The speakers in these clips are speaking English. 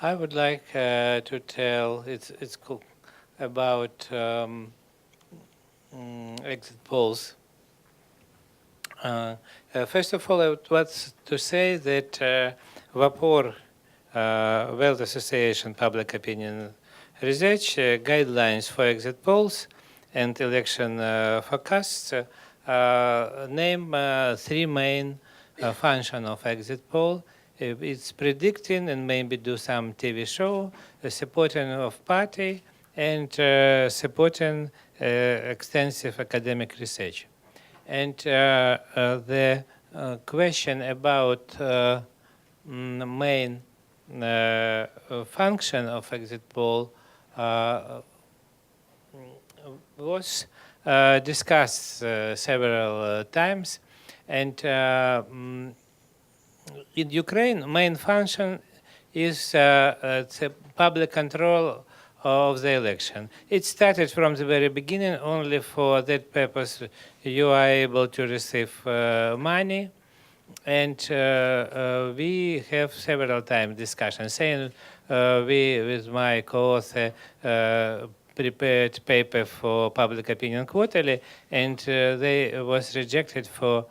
I would like to tell about exit polls. First of all, I would want to say that WAPOR, World Association Public Opinion Research guidelines for exit polls and election forecasts name three main functions of exit poll. It's predicting and maybe do some TV show, supporting of party, and supporting extensive academic research. And the question about main function of exit poll was discussed several times. And in Ukraine, main function is the public control of the election. It started from the very beginning. Only for that purpose you are able to receive money. And we have several times discussions. Saying we, with my co-author, prepared paper for Public Opinion Quarterly, and they was rejected for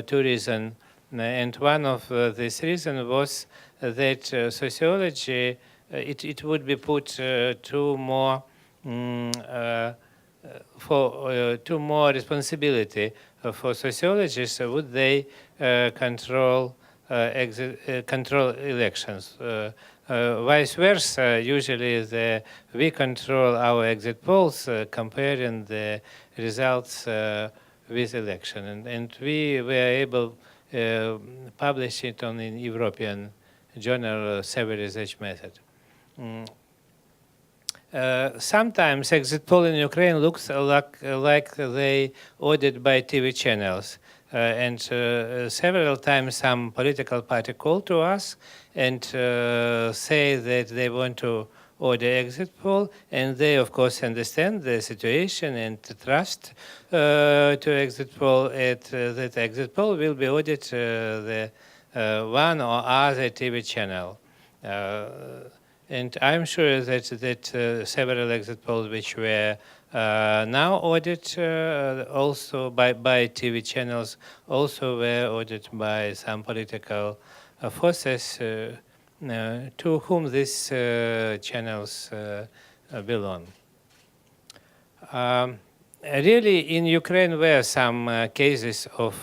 two reasons. And one of these reasons was that sociology, it would be put too more too more responsibility for sociologists. Would they control control elections? Vice versa, usually we control our exit polls, comparing the results with election, and we were able publish it on an European journal, Survey Research Method. Sometimes exit poll in Ukraine looks like they ordered by TV channels. And several times some political party called to us and say that they want to order exit poll, and they of course understand the situation and trust to exit poll. That exit poll will be ordered the one or other TV channel. And I'm sure that several exit polls which were now ordered also by TV channels also were ordered by some political forces to whom these channels belong. Really, in Ukraine were some cases of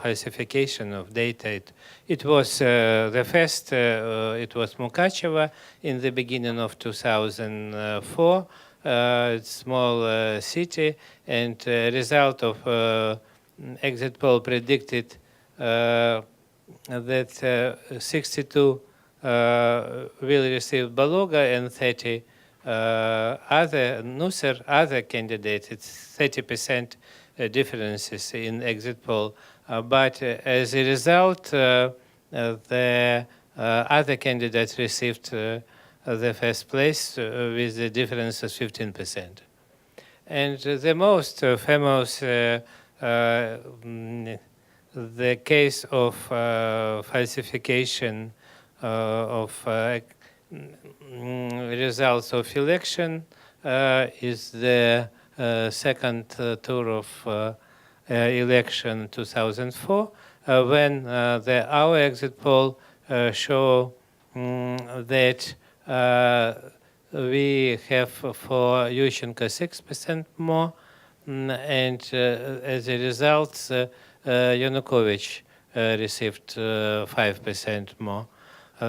falsification of data. It was the first, it was Mukachevo in the beginning of 2004, small city, and result of exit poll predicted that 62 will receive Baloga and 30 other candidates. It's 30% differences in exit poll. But as a result, the other candidates received the first place with a difference of 15%. And the most famous, the case of falsification of results of election is the second tour of election 2004, when our exit poll show that we have for Yushchenko 6% more, and as a result, Yanukovych received 5% more.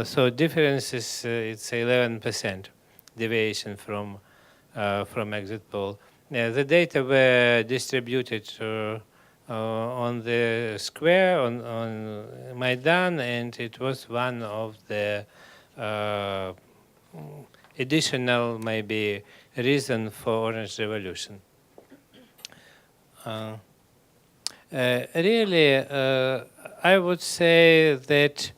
So difference is it's 11% deviation from exit poll. The data were distributed on the square on Maidan, and it was one of the additional maybe reason for Orange Revolution. Really, I would say that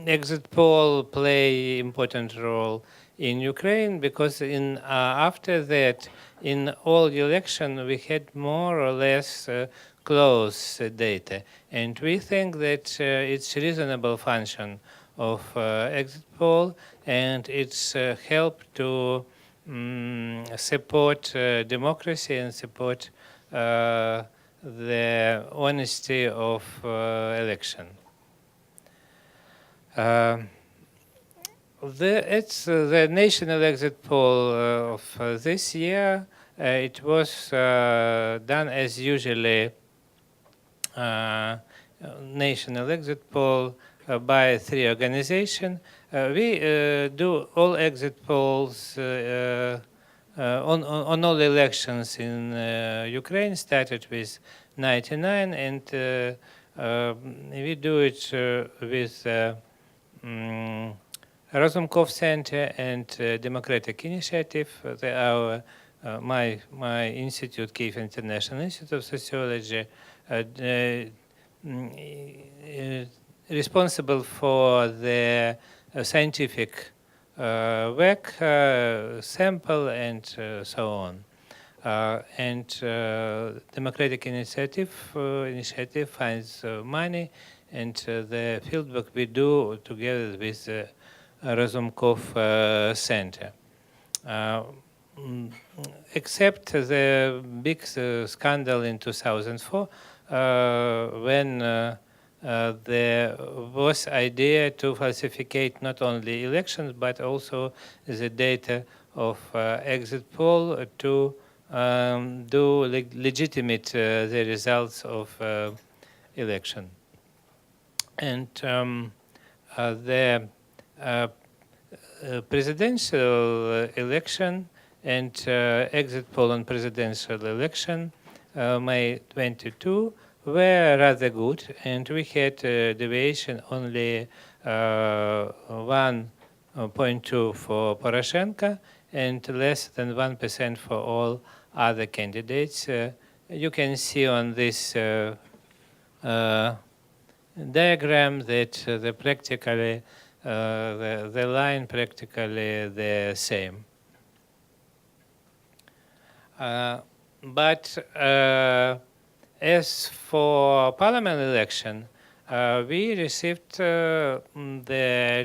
exit poll play important role in Ukraine, because in after that, in all election, we had more or less close data, and we think that it's reasonable function of exit poll, and it's helped to support democracy and support the honesty of election. The national exit poll of this year. It was done as usually national exit poll by 3 organizations. We do all exit polls on all elections in Ukraine, started with 99, and we do it with Razumkov Center and Democratic Initiative. They are my institute, Kyiv International Institute of Sociology, responsible for the scientific work, sample, and so on. And Democratic Initiative finds money, and the fieldwork we do together with the Razumkov Center. Except the big scandal in 2004, when there was idea to falsificate not only elections but also the data of exit poll to do legitimate the results of election. And the presidential election and exit poll on presidential election, May 22, were rather good, and we had deviation only 1.2 for Poroshenko and less than 1% for all other candidates. You can see on this diagram that the line practically the same. But as for parliament election, we received the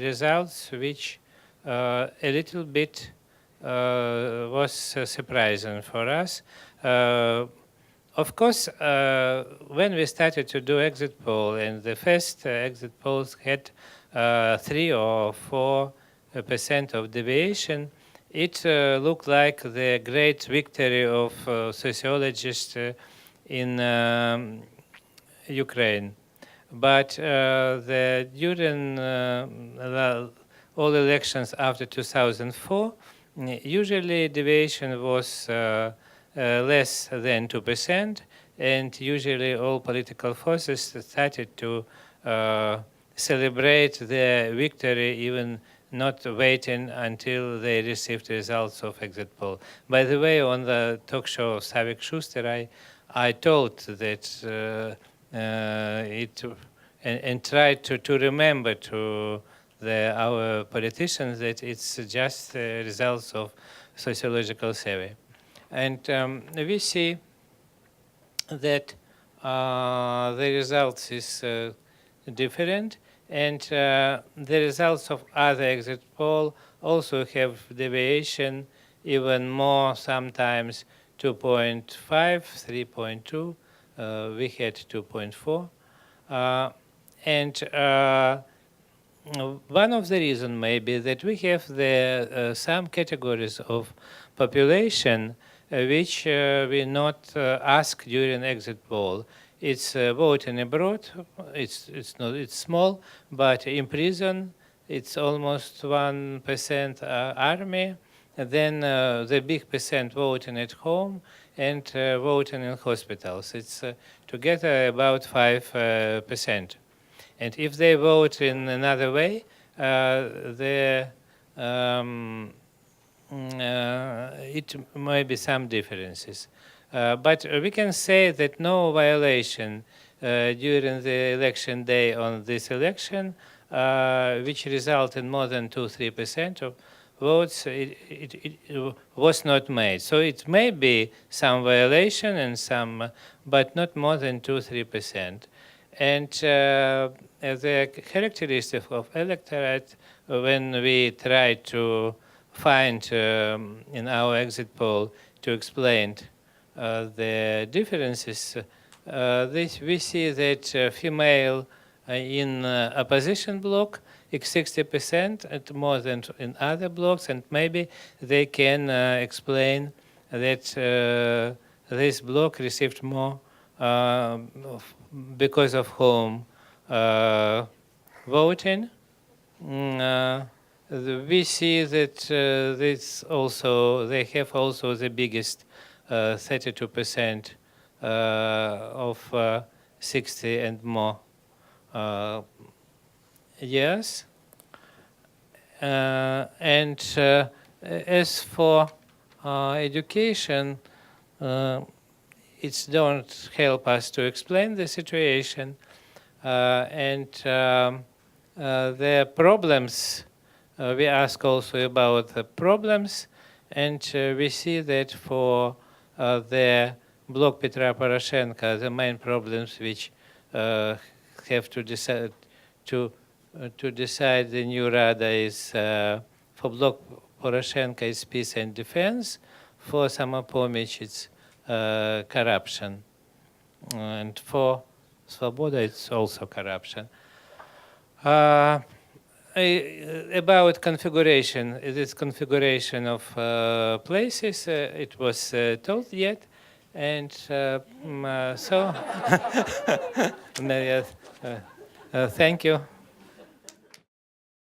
results which a little bit was surprising for us. Of course, when we started to do exit poll, and the first exit polls had 3 or 4% of deviation, it looked like the great victory of sociologists in Ukraine. But during all elections after 2004, usually deviation was less than 2%, and usually all political forces started to celebrate their victory, even not waiting until they received results of exit poll. By the way, on the talk show of Savik Schuster, I told that and tried to remember to our politicians that it's just results of sociological survey. And we see that the results is different, and the results of other exit poll also have deviation, even more, sometimes 2.5, 3.2. We had 2.4. And one of the reasons may be that we have some categories of population which we not ask during exit poll. It's voting abroad. It's small, but in prison it's almost 1% army. And then the big percent voting at home and voting in hospitals. It's together about 5%. And if they vote in another way, it may be some differences. But we can say that no violation during the election day on this election, which result in more than 2-3% of votes, it was not made. So it may be some violation and some, but not more than 2-3%. And the characteristic of electorate, when we try to find in our exit poll to explain the differences, we see that female in opposition bloc is 60% and more than in other blocks, and maybe they can explain that this bloc received more because of home voting. We see that they have also the biggest 32% of 60 and more years. And as for education, it don't help us to explain the situation, and the problems. We ask also about the problems, and we see that for the Bloc Petra Poroshenko, the main problems which have to decide the new Rada is for Bloc Poroshenko is peace and defense, for Samopomich it's corruption, and for Svoboda it's also corruption. About configuration, this configuration of places, it was told yet, and so thank you.